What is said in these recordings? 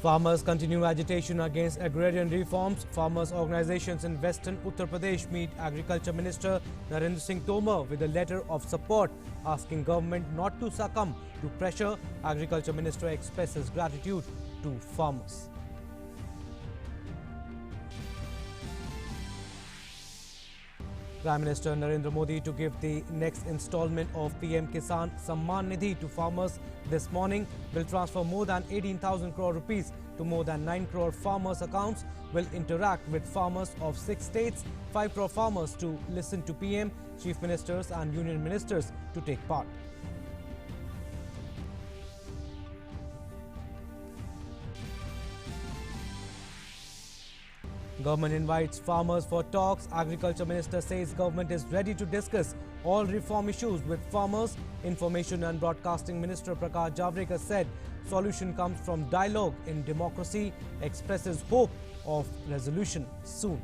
Farmers continue agitation against agrarian reforms. Farmers' organizations in Western Uttar Pradesh meet Agriculture Minister Narendra Singh Tomar with a letter of support asking government not to succumb to pressure. Agriculture Minister expresses gratitude to farmers. Prime Minister Narendra Modi to give the next installment of PM Kisan Samman Nidhi to farmers this morning will transfer more than 18,000 crore rupees to more than 9 crore farmers' accounts, will interact with farmers of 6 states, 5 crore farmers to listen to PM, chief ministers and union ministers to take part. Government invites farmers for talks. Agriculture Minister says government is ready to discuss all reform issues with farmers. Information and Broadcasting Minister Prakash Javadekar said solution comes from dialogue in democracy, expresses hope of resolution soon.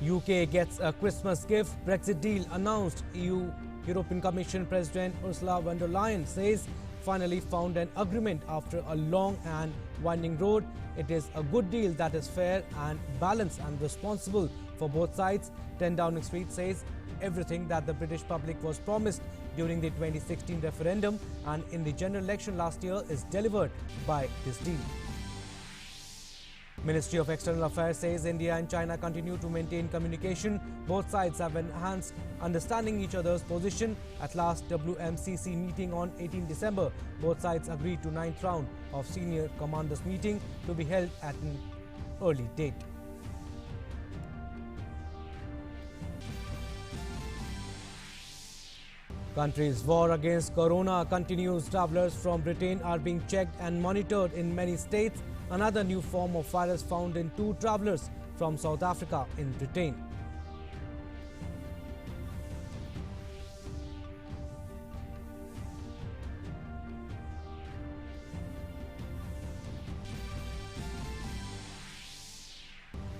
UK gets a Christmas gift. Brexit deal announced. European Commission President Ursula von der Leyen says finally found an agreement after a long and winding road. It is a good deal that is fair and balanced and responsible for both sides. 10 Downing Street says everything that the British public was promised during the 2016 referendum and in the general election last year is delivered by this deal. Ministry of External Affairs says India and China continue to maintain communication. Both sides have enhanced understanding each other's position. At last WMCC meeting on 18 December, both sides agreed to 9th round of senior commanders meeting to be held at an early date. Country's war against corona continues. Travellers from Britain are being checked and monitored in many states. Another new form of virus found in 2 travellers from South Africa in Britain.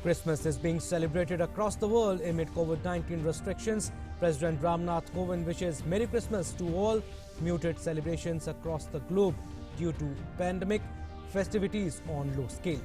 Christmas is being celebrated across the world amid COVID-19 restrictions. President Ramnath Kovind wishes Merry Christmas to all. Muted celebrations across the globe due to pandemic. Festivities on low scale.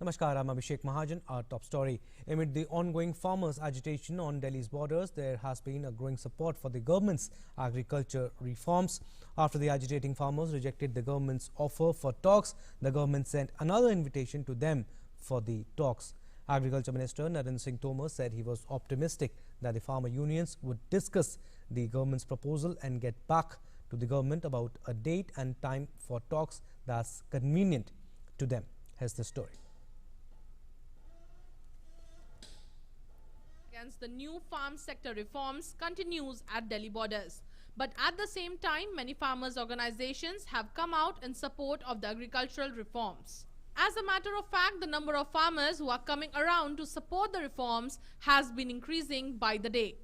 Namaskar, I'm Abhishek Mahajan. Our top story. Amid the ongoing farmers' agitation on Delhi's borders, there has been a growing support for the government's agriculture reforms. After the agitating farmers rejected the government's offer for talks, the government sent another invitation to them for the talks. Agriculture Minister Narendra Singh Tomar said he was optimistic that the farmer unions would discuss the government's proposal and get back to the government about a date and time for talks that's convenient to them. Here's the story. Against the new farm sector reforms continues at Delhi borders. But at the same time, many farmers' organizations have come out in support of the agricultural reforms. As a matter of fact, the number of farmers who are coming around to support the reforms has been increasing by the day.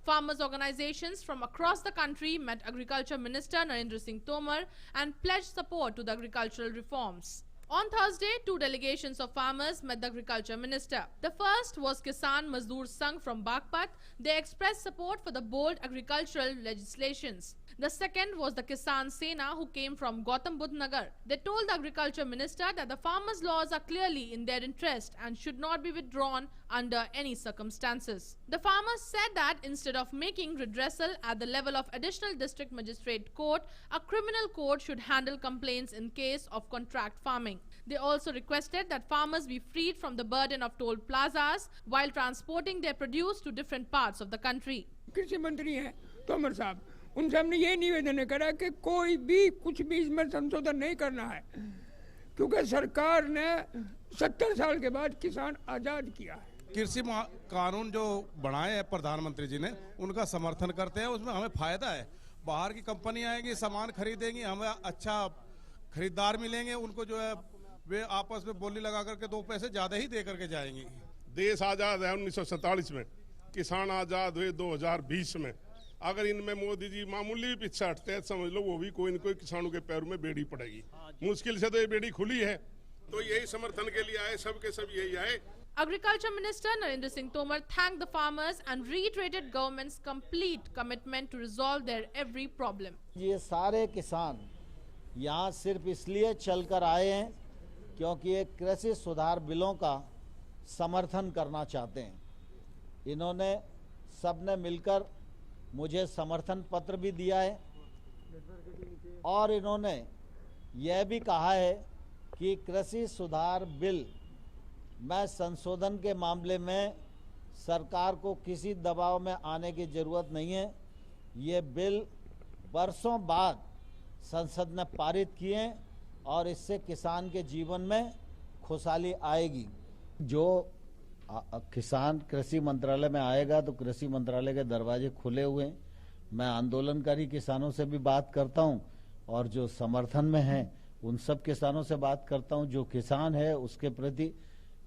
Farmers' organizations from across the country met Agriculture Minister Narendra Singh Tomar and pledged support to the agricultural reforms. On Thursday, 2 delegations of farmers met the Agriculture Minister. The first was Kisan Mazdoor Sangh from Bagpat. They expressed support for the bold agricultural legislations. The second was the Kisan Sena, who came from Gautam Budh Nagar. They told the Agriculture Minister that the farmers' laws are clearly in their interest and should not be withdrawn under any circumstances. The farmers said that instead of making redressal at the level of Additional District Magistrate Court, a criminal court should handle complaints in case of contract farming. They also requested that farmers be freed from the burden of toll plazas while transporting their produce to different parts of the country. कृषि मंत्री हैं तोमर साहब, उनसे हमने ये निवेदन करा कि कोई भी कुछ भी इसमें संशोधन नहीं करना है, क्योंकि सरकार ने 70 साल के बाद किसान आज़ाद किया है। कृषि कानून जो बनाए हैं प्रधानमंत्री जी ने, उनका समर्थन करते हैं। उसमें हमें फायदा है। बाहर की कंपनी आएगी, सामान खरीदेंगी, हमें अच्छा खरीदार मिलेंगे। उनको जो है वे आपस में बोली लगा करके 2 पैसे ज्यादा ही दे करके जाएंगी। देश आजाद है 1947 में, किसान आजाद हुए 2020 में। अगर इनमें मोदी जी मामूली भी पीछे हटते हैं, समझ लो वो भी कोई न कोई किसानों के पैरों में बेड़ी पड़ेगी। मुश्किल से तो ये बेड़ी खुली है, तो यही समर्थन के लिए आए, सबके सब यही आए। Agriculture Minister Narendra Singh Tomar thanked the farmers and reiterated government's complete commitment to resolve their every problem. ये सारे किसान यहाँ सिर्फ इसलिए चलकर आए हैं क्योंकि ये कृषि सुधार बिलों का समर्थन करना चाहते हैं। इन्होंने सबने मिलकर मुझे समर्थन पत्र भी दिया है और इन्होंने यह भी कहा है कि कृषि सुधार बिल में संशोधन के मामले में सरकार को किसी दबाव में आने की ज़रूरत नहीं है। ये बिल बरसों बाद संसद ने पारित किए और इससे किसान के जीवन में खुशहाली आएगी। जो किसान कृषि मंत्रालय में आएगा तो कृषि मंत्रालय के दरवाजे खुले हुए हैं। मैं आंदोलनकारी किसानों से भी बात करता हूं और जो समर्थन में हैं उन सब किसानों से बात करता हूं। जो किसान है उसके प्रति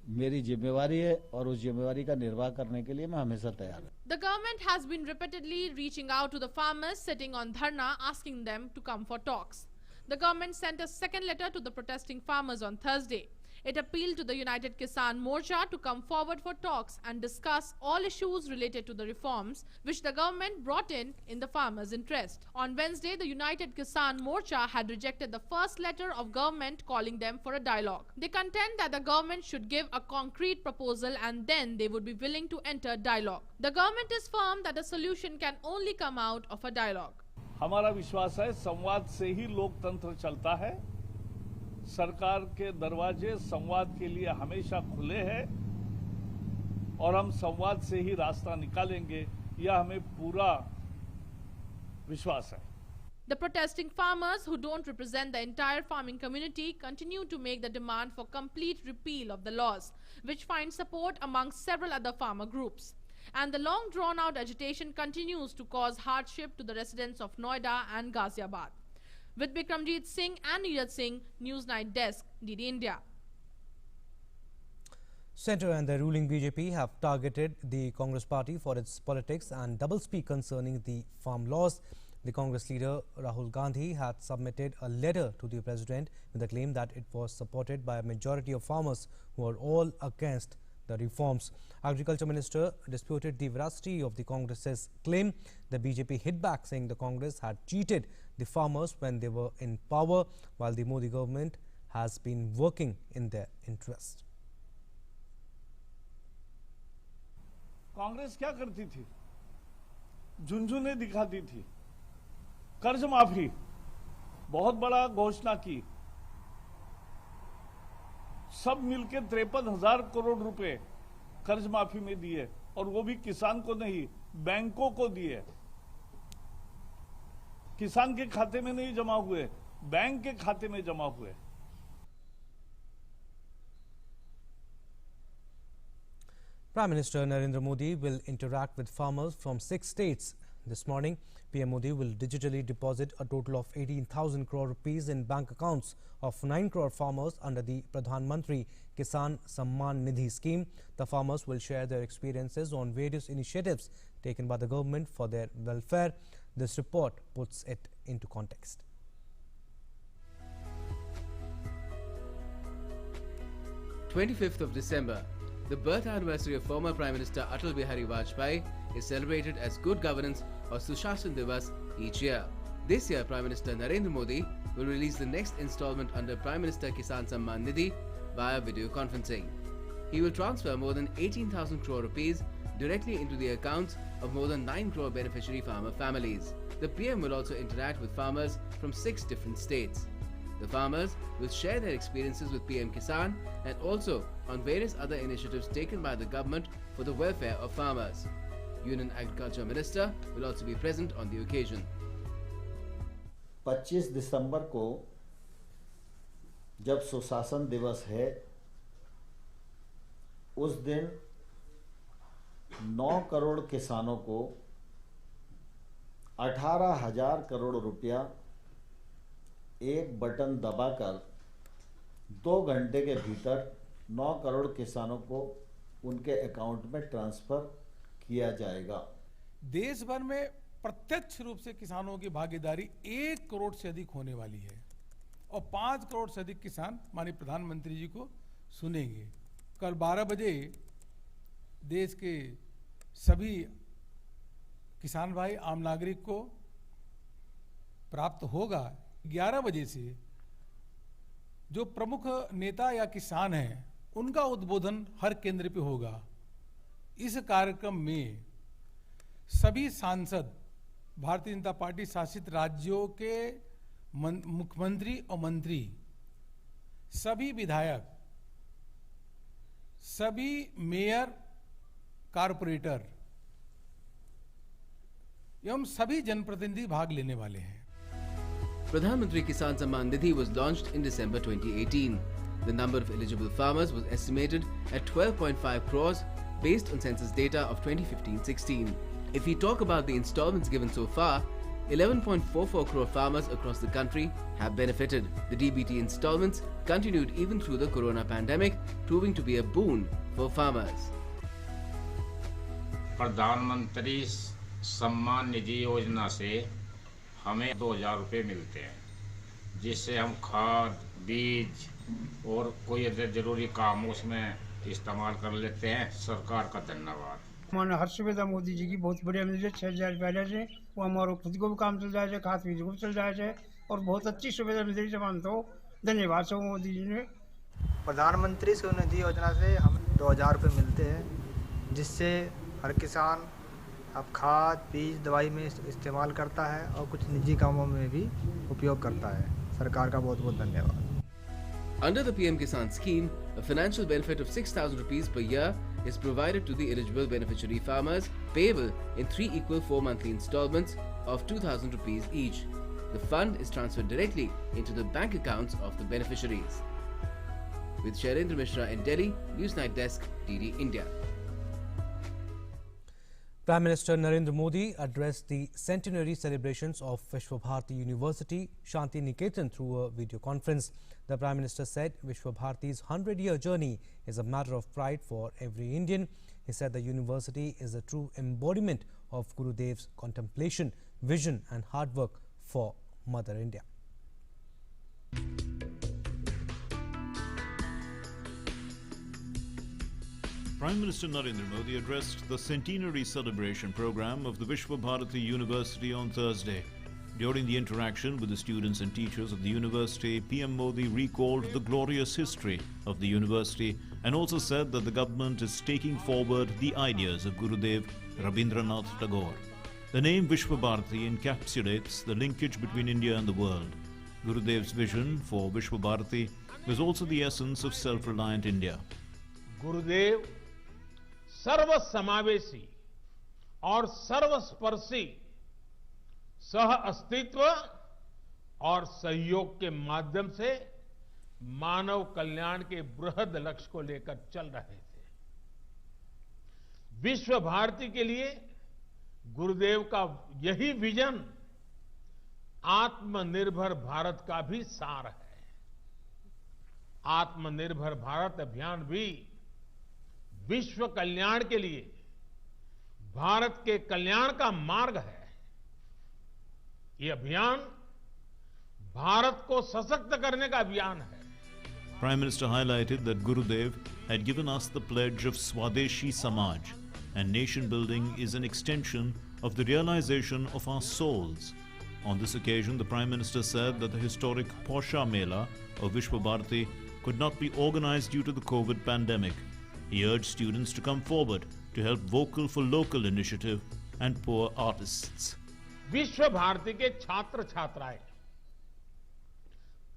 मेरी जिम्मेवारी है और उस जिम्मेवारी का निर्वाह करने के लिए मैं हमेशा तैयार हूं। The government has been repeatedly reaching out to the farmers sitting on dharna, asking them to come for talks. The government sent a second letter to the protesting farmers on Thursday. It appealed to the United Kisan Morcha to come forward for talks and discuss all issues related to the reforms which the government brought in the farmers' interest. On Wednesday, the United Kisan Morcha had rejected the first letter of government calling them for a dialogue. They contend that the government should give a concrete proposal and then they would be willing to enter dialogue. The government is firm that a solution can only come out of a dialogue. हमारा विश्वास है संवाद से ही लोकतंत्र चलता है। सरकार के दरवाजे संवाद के लिए हमेशा खुले हैं और हम संवाद से ही रास्ता निकालेंगे, यह हमें पूरा विश्वास है। The protesting farmers, who don't represent the entire farming community, continue to make the demand for complete repeal of the laws, which find support among several other farmer groups. And the long drawn-out agitation continues to cause hardship to the residents of Noida and Ghaziabad. With Bikramjit Singh and Neeraj Singh, Newsnight Desk, DD India. Centre and the ruling BJP have targeted the Congress party for its politics and doublespeak concerning the farm laws. The Congress leader Rahul Gandhi had submitted a letter to the president with the claim that it was supported by a majority of farmers who are all against the reforms. Agriculture Minister disputed the veracity of the Congress's claim. The BJP hit back, saying the Congress had cheated the farmers when they were in power, while the Modi government has been working in their interest. Congress क्या करती थी? झुनझुने दिखाती थी। कर्ज माफी बहुत बड़ा घोषणा की। सब मिलके 53,000 करोड़ रुपए कर्ज माफी में दिए और वो भी किसान को नहीं, बैंकों को दिए। किसान के खाते में नहीं जमा हुए, बैंक के खाते में जमा हुए। Prime Minister Narendra Modi will interact with farmers from 6 states. This morning, PM Modi will digitally deposit a total of 18,000 crore rupees in bank accounts of 9 crore farmers under the Pradhan Mantri Kisan Samman Nidhi scheme. The farmers will share their experiences on various initiatives taken by the government for their welfare. This report puts it into context. December 25th, the birth anniversary of former Prime Minister Atal Bihari Vajpayee is celebrated as Good Governance or Sushashan Divas each year. This year, Prime Minister Narendra Modi will release the next installment under Prime Minister Kisan Samman Nidhi via video conferencing. He will transfer more than 18,000 crore rupees directly into the accounts of more than 9 crore beneficiary farmer families. The PM will also interact with farmers from 6 different states. The farmers will share their experiences with PM Kisan and also on various other initiatives taken by the government for the welfare of farmers. Union Agriculture Minister will also be present on the occasion. 25 दिसंबर को जब सुशासन दिवस है उस दिन 9 करोड़ किसानों को 18,000 करोड़ रुपया एक बटन दबाकर 2 घंटे के भीतर 9 करोड़ किसानों को उनके अकाउंट में ट्रांसफर किया जाएगा। देश भर में प्रत्यक्ष रूप से किसानों की भागीदारी 1 करोड़ से अधिक होने वाली है और 5 करोड़ से अधिक किसान माननीय प्रधानमंत्री जी को सुनेंगे। कल 12 बजे देश के सभी किसान भाई आम नागरिक को प्राप्त होगा। 11 बजे से जो प्रमुख नेता या किसान हैं उनका उद्बोधन हर केंद्र पे होगा। इस कार्यक्रम में सभी सांसद, भारतीय जनता पार्टी शासित राज्यों के मुख्यमंत्री और मंत्री, सभी विधायक, सभी मेयर, कारपोरेटर एवं सभी जनप्रतिनिधि भाग लेने वाले हैं। Pradhan Mantri Kisan Samman Nidhi was launched in December 2018. The number of eligible farmers was estimated at 12.5 crores based on census data of 2015-16. If we talk about the installments given so far, 11.44 crore farmers across the country have benefited. The DBT installments continued even through the corona pandemic, proving to be a boon for farmers. प्रधानमंत्री सम्मान निधि योजना से हमें 2,000 रुपये मिलते हैं, जिससे हम खाद, बीज और कोई अदर जरूरी काम उसमें इस्तेमाल कर लेते हैं। सरकार का धन्यवाद। हमारे हर सुविधा मोदी जी की बहुत बढ़िया मिल रही है। 6,000 पहले से वो हमारे खुद को भी काम चल जाए, खाद बीज को भी चल जाए और बहुत अच्छी सुविधा मिल रही है। मान तो धन्यवाद सो मोदी जी ने। प्रधानमंत्री स्वनिधि योजना से हमें 2,000 रुपये मिलते हैं, जिससे हर किसान अब खाद, बीज, दवाई में इस्तेमाल करता है और कुछ निजी कामों में भी उपयोग करता है। सरकार का बहुत बहुत धन्यवाद। Under the PM Kisan scheme, a financial benefit of 6,000 rupees per year is provided to the eligible beneficiary farmers, payable in 3 equal 4-monthly installments of 2,000 rupees each. The fund is transferred directly into the bank accounts of the beneficiaries. With Shailendra Mishra in Delhi, Newsnight Desk, DD India. Prime Minister Narendra Modi addressed the centenary celebrations of Vishwa Bharati University, Shanti Niketan, through a video conference. The Prime Minister said Vishwa Bharati's 100-year journey is a matter of pride for every Indian. He said the university is a true embodiment of Gurudev's contemplation, vision and hard work for Mother India. Prime Minister Narendra Modi addressed the centenary celebration program of the Vishwa Bharati University on Thursday. During the interaction with the students and teachers of the university, PM Modi recalled the glorious history of the university and also said that the government is taking forward the ideas of Gurudev Rabindranath Tagore. The name Vishwa Bharati encapsulates the linkage between India and the world. Gurudev's vision for Vishwa Bharati was also the essence of self-reliant India. गुरुदेव सर्व समावेशी और सर्वस्पर्शी सह अस्तित्व और सहयोग के माध्यम से मानव कल्याण के बृहद लक्ष्य को लेकर चल रहे थे। विश्व भारती के लिए गुरुदेव का यही विजन आत्मनिर्भर भारत का भी सार है। आत्मनिर्भर भारत अभियान भी विश्व कल्याण के लिए भारत के कल्याण का मार्ग है। ये अभियान भारत को सशक्त करने का अभियान है। Prime Minister highlighted that Gurudev had given us the pledge of Swadeshi Samaj, and nation building is an extension of the realization of our souls. On this occasion, the Prime Minister said that the historic Posha Mela of Vishwa Bharati could not be organized due to the COVID pandemic. He urged students to come forward to help Vocal for Local initiative and poor artists. विश्व भारती के छात्र छात्राएं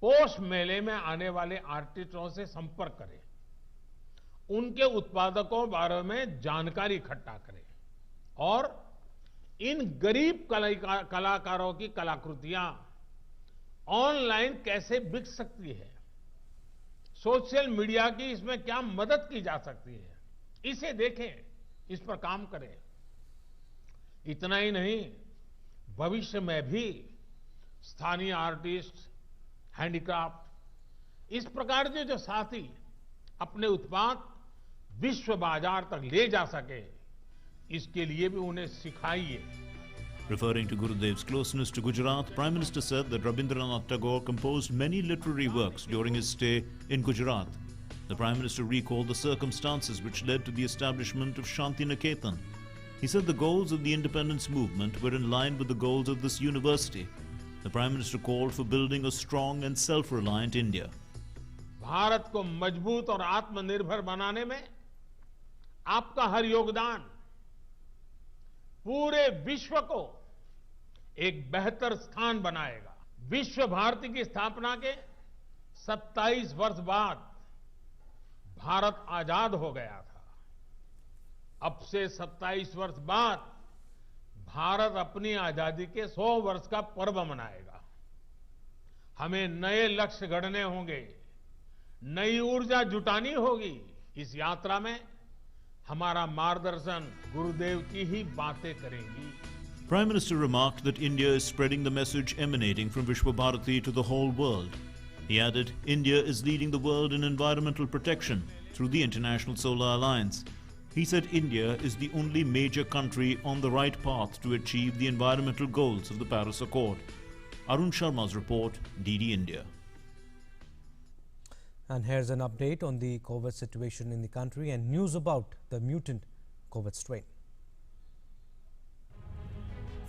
पोष मेले में आने वाले आर्टिस्टों से संपर्क करें, उनके उत्पादकों बारे में जानकारी इकट्ठा करें और इन गरीब कलाकारों की कलाकृतियां ऑनलाइन कैसे बिक सकती है, सोशल मीडिया की इसमें क्या मदद की जा सकती है, इसे देखें, इस पर काम करें। इतना ही नहीं, भविष्य में भी स्थानीय आर्टिस्ट, हैंडीक्राफ्ट, इस प्रकार के जो साथी अपने उत्पाद विश्व बाजार तक ले जा सके, इसके लिए भी उन्हें सिखाइए। Referring to Gurudev's closeness to Gujarat, Prime Minister said that Rabindranath Tagore composed many literary works during his stay in Gujarat. The Prime Minister recalled the circumstances which led to the establishment of Shanti Niketan. He said the goals of the independence movement were in line with the goals of this university. The Prime Minister called for building a strong and self-reliant India. Bharat को मजबूत और आत्मनिर्भर बनाने में आपका हर योगदान पूरे विश्व को एक बेहतर स्थान बनाएगा। विश्व भारती की स्थापना के 27 वर्ष बाद भारत आजाद हो गया था। अब से 27 वर्ष बाद भारत अपनी आजादी के 100 वर्ष का पर्व मनाएगा। हमें नए लक्ष्य गढ़ने होंगे, नई ऊर्जा जुटानी होगी। इस यात्रा में हमारा मार्गदर्शन गुरुदेव की ही बातें करेंगी। Prime Minister remarked that India is spreading the message emanating from Vishwa Bharati to the whole world. He added, India is leading the world in environmental protection through the International Solar Alliance. He said India is the only major country on the right path to achieve the environmental goals of the Paris Accord. Arun Sharma's report, DD India. And here's an update on the COVID situation in the country and news about the mutant COVID strain.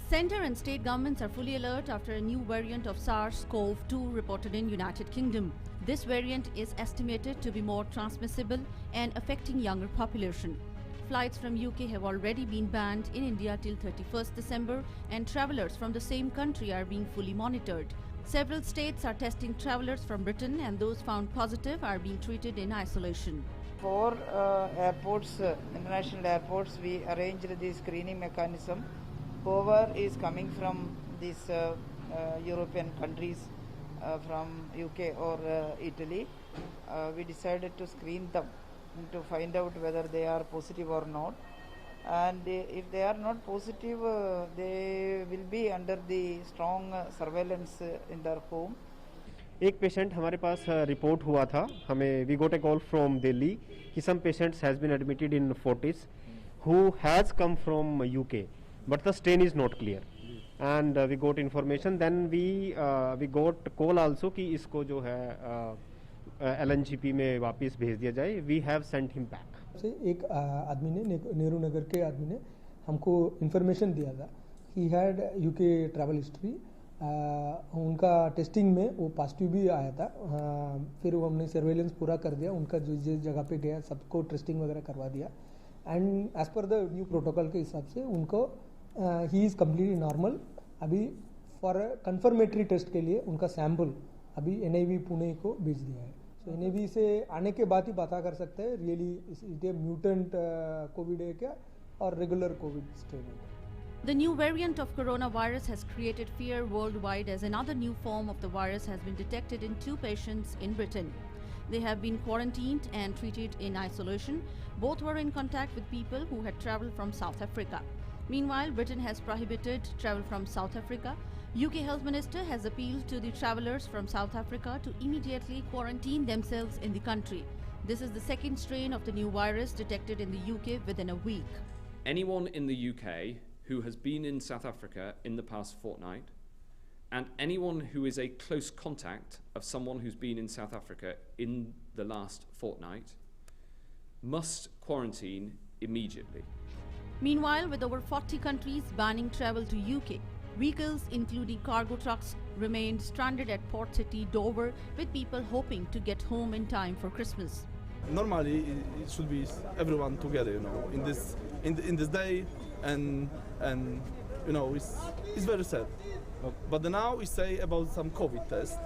Centre and state governments are fully alert after a new variant of SARS-CoV-2 reported in United Kingdom. This variant is estimated to be more transmissible and affecting younger population. Flights from UK have already been banned in India till 31st December and travellers from the same country are being fully monitored. Several states are testing travellers from Britain and those found positive are being treated in isolation. For airports, international airports, we arranged the screening mechanism. Whoever is coming from these European countries, from UK or Italy, we decided to screen them to find out whether they are positive or not. And if they are not positive, they will be under the strong surveillance in their home. एक patient हमारे पास report हुआ था, हमें we got a call from Delhi कि some patients has been admitted in Fortis who has come from UK but the strain is not clear and we got information then we got call also कि इसको जो है LNGP में वापस भेज दिया जाए. We have sent him back. से एक आदमी ने नेहरू नगर के आदमी ने हमको इन्फॉर्मेशन दिया था. He had UK travel history. उनका टेस्टिंग में वो पॉजिटिव भी आया था. फिर वो हमने सर्वेलेंस पूरा कर दिया. उनका जो जिस जगह पे गया सबको टेस्टिंग वगैरह करवा दिया and as per the new protocol के हिसाब से उनको ही इज़ कम्प्लीटली नॉर्मल. अभी फॉर कंफर्मेटरी टेस्ट के लिए उनका सैम्पल अभी NIV पुणे को भेज दिया है. NIV से आने के बाद ही पता कर सकते हैं रियली इट म्यूटेंट कोविड है क्या और रेगुलर कोविड स्ट्रेन है. The new variant of coronavirus has created fear worldwide as another new form of the virus has been detected in 2 patients in Britain. They have been quarantined and treated in isolation. Both were in contact with people who had travelled from South Africa. Meanwhile, Britain has prohibited travel from South Africa. UK Health Minister has appealed to the travellers from South Africa to immediately quarantine themselves in the country. This is the second strain of the new virus detected in the UK within a week. Anyone in the UK who has been in South Africa in the past fortnight and anyone who is a close contact of someone who's been in South Africa in the last fortnight must quarantine immediately. Meanwhile, with over 40 countries banning travel to UK, vehicles including cargo trucks remained stranded at Port City, Dover, with people hoping to get home in time for Christmas. Normally, it should be everyone together, you know, in this day, and you know, it's very sad. But now we say about some COVID test,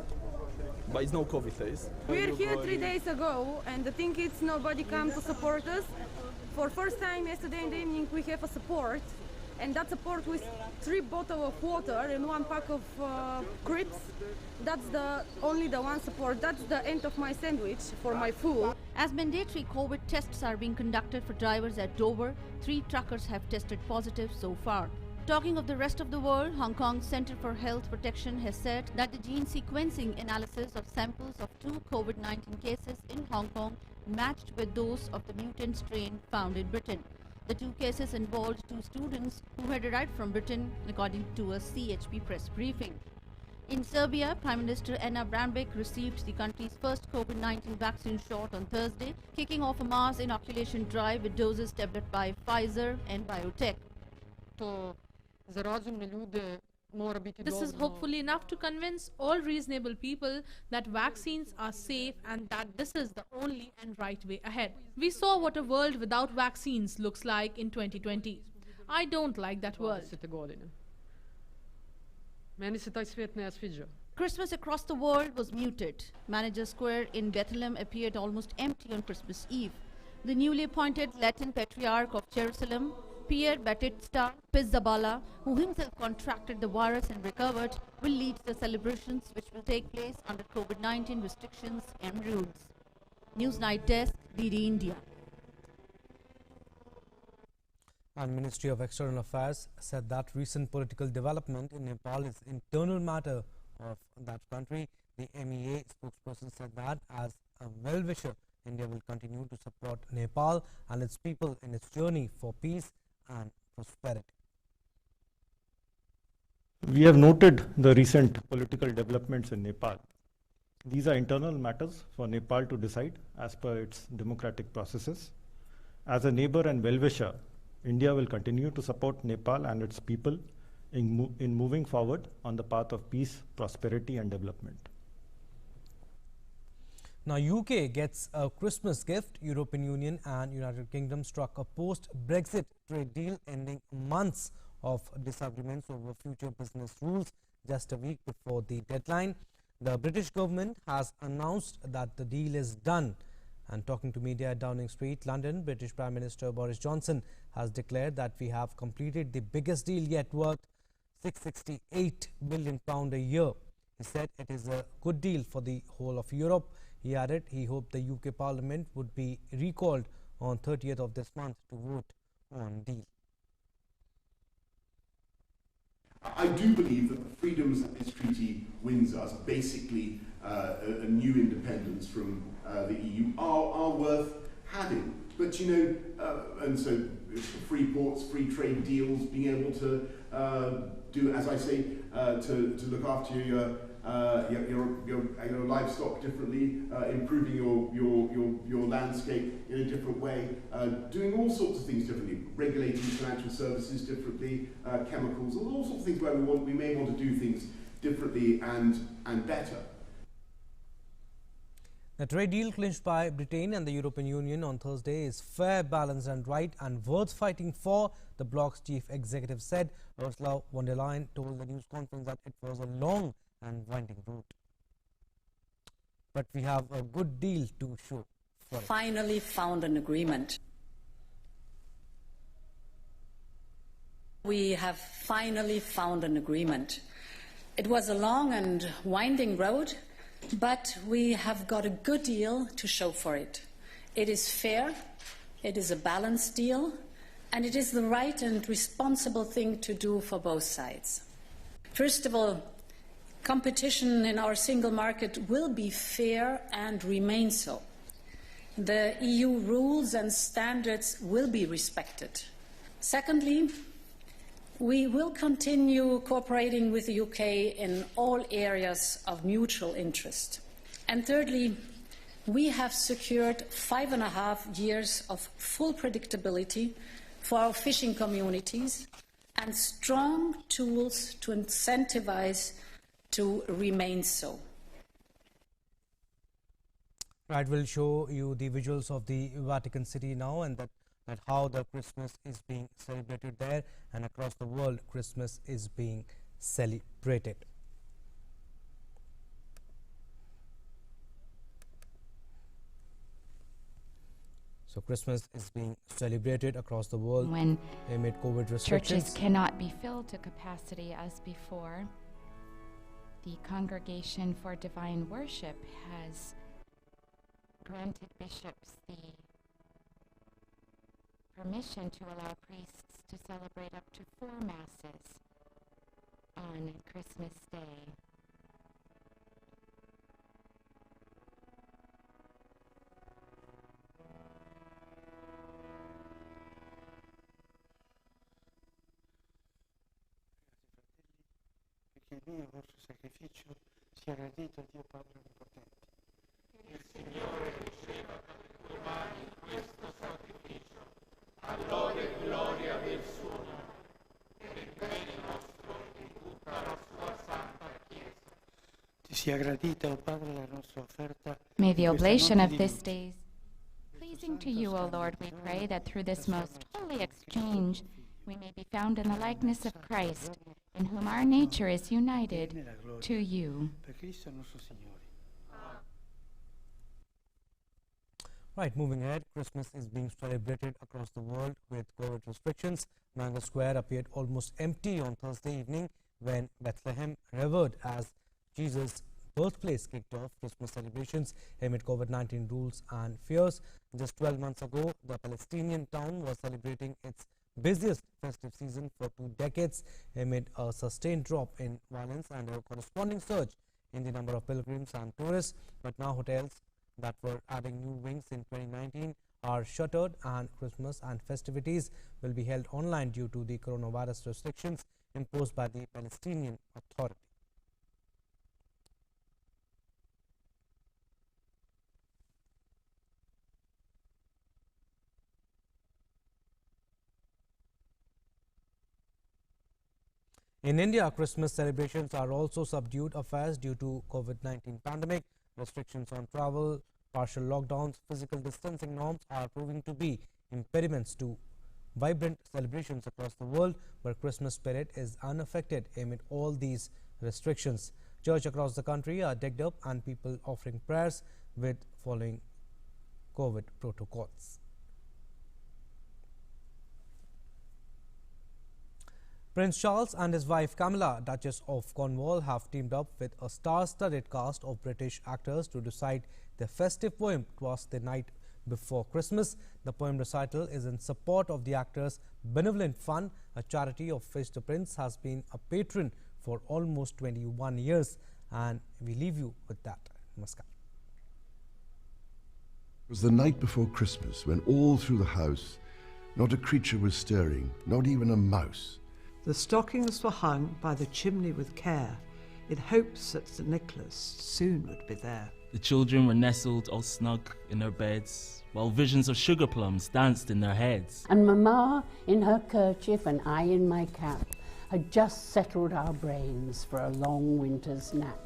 but it's no COVID test. We're here 3 days ago, and the thing is, nobody come to support us. For first time yesterday in the evening, we have a support, and that support with 3 bottles of water and 1 pack of crisps. That's only the one support. That's the end of my sandwich for my food. As mandatory COVID tests are being conducted for drivers at Dover, 3 truckers have tested positive so far. Talking of the rest of the world, Hong Kong's Center for Health Protection has said that the gene sequencing analysis of samples of 2 COVID-19 cases in Hong Kong matched with those of the mutant strain found in Britain. The 2 cases involved 2 students who had arrived from Britain, according to a CHP press briefing. In Serbia, Prime Minister Ana Brnabić received the country's first COVID-19 vaccine shot on Thursday, kicking off a mass inoculation drive with doses developed by Pfizer and BioNTech. This is hopefully enough to convince all reasonable people that vaccines are safe and that this is the only and right way ahead. We saw what a world without vaccines looks like in 2020. I don't like that world. Christmas across the world was muted. Manager Square in Bethlehem appeared almost empty on Christmas Eve. The newly appointed Latin Patriarch of Jerusalem, Pierre Batista Pizzaballa, who himself contracted the virus and recovered, will lead the celebrations which will take place under COVID-19 restrictions and rules. Newsnight Desk, DD India. And Ministry of External Affairs said that recent political development in Nepal is internal matter of that country. The MEA spokesperson said that as a well-wisher, India will continue to support Nepal and its people in its journey for peace and prosperity. We have noted the recent political developments in Nepal. These are internal matters for Nepal to decide as per its democratic processes. As a neighbor and well-wisher, India will continue to support Nepal and its people in moving forward on the path of peace, prosperity and development. Now, UK gets a Christmas gift. European Union and United Kingdom struck a post-Brexit trade deal ending months of disagreements over future business rules just a week before the deadline. The British government has announced that the deal is done. And talking to media at Downing Street, London, British Prime Minister Boris Johnson has declared that we have completed the biggest deal yet, worth £668 billion a year. He said it is a good deal for the whole of Europe. He added he hoped the UK Parliament would be recalled on 30th of this month to vote on deal. I do believe that the freedoms that this treaty wins us, basically a new independence from the EU, are worth having. But you know, and so free ports, free trade deals, being able to do, as I say, to look after your livestock differently, improving your landscape in a different way, doing all sorts of things differently, regulating financial services differently, chemicals, all sorts of things where we may want to do things differently and better. The trade deal clinched by Britain and the European Union on Thursday is fair, balanced and right and worth fighting for, the bloc's chief executive said. Ursula von der Leyen told the news conference that it was a long and winding route. But we have a good deal to show for it. Finally found an agreement. We have finally found an agreement. It was a long and winding road, but we have got a good deal to show for it. It is fair, it is a balanced deal, and it is the right and responsible thing to do for both sides. First of all, competition in our single market will be fair and remain so. The EU rules and standards will be respected. Secondly, we will continue cooperating with the UK in all areas of mutual interest. And thirdly, we have secured 5.5 years of full predictability for our fishing communities and strong tools to incentivize to remain so. Right, we'll show you the visuals of the Vatican City now, and that how the Christmas is being celebrated there, and across the world Christmas is being celebrated. So Christmas is being celebrated across the world when amid COVID restrictions. Churches cannot be filled to capacity as before. The Congregation for Divine Worship has granted bishops the permission to allow priests to celebrate up to 4 masses on Christmas Day. Che Dio, il vostro sacrificio, sia gradito a Dio Padre Onnipotente. Il Signore riceva dalle tue mani questo sacrificio, a lode e gloria del suo nome, per il bene nostro e di tutta la sua santa Chiesa. Ti sia gradita, o Padre, la nostra offerta. May the oblation of this day pleasing to you, O Lord, we pray that through this most holy exchange we may be found in the likeness of Christ, in whom our nature is united to you. Right, moving ahead, Christmas is being celebrated across the world with COVID restrictions. Mango Square appeared almost empty on Thursday evening when Bethlehem, revered as Jesus' birthplace, kicked off Christmas celebrations amid COVID-19 rules and fears. Just 12 months ago, the Palestinian town was celebrating its busiest festive season for 2 decades amid a sustained drop in violence and a corresponding surge in the number of pilgrims and tourists. But now hotels that were adding new wings in 2019 are shuttered, and Christmas and festivities will be held online due to the coronavirus restrictions imposed by the Palestinian Authority. In India, Christmas celebrations are also subdued affairs due to COVID-19 pandemic. Restrictions on travel, partial lockdowns, physical distancing norms are proving to be impediments to vibrant celebrations across the world, but Christmas spirit is unaffected amid all these restrictions. Churches across the country are decked up and people offering prayers with following COVID protocols. Prince Charles and his wife Camilla, Duchess of Cornwall, have teamed up with a star-studded cast of British actors to recite their festive poem "'Twas the Night Before Christmas." The poem recital is in support of the actors' Benevolent Fund, a charity of which the Prince has been a patron for almost 21 years. And we leave you with that. Namaskar. It was the night before Christmas when all through the house not a creature was stirring, not even a mouse. The stockings were hung by the chimney with care, in hopes that St. Nicholas soon would be there. The children were nestled all snug in their beds, while visions of sugar plums danced in their heads. And Mamma, in her kerchief and I in my cap, had just settled our brains for a long winter's nap.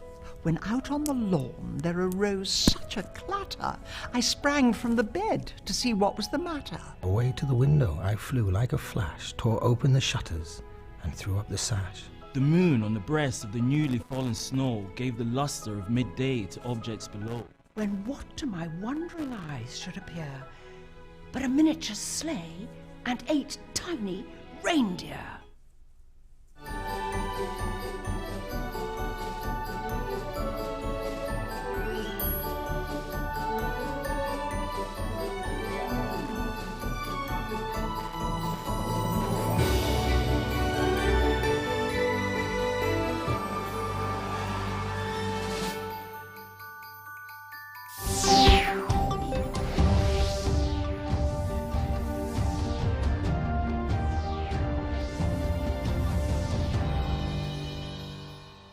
When out on the lawn there arose such a clatter, I sprang from the bed to see what was the matter. Away to the window I flew like a flash, tore open the shutters and threw up the sash. The moon on the breast of the newly fallen snow gave the luster of midday to objects below. When what to my wondering eyes should appear but a miniature sleigh and 8 tiny reindeer.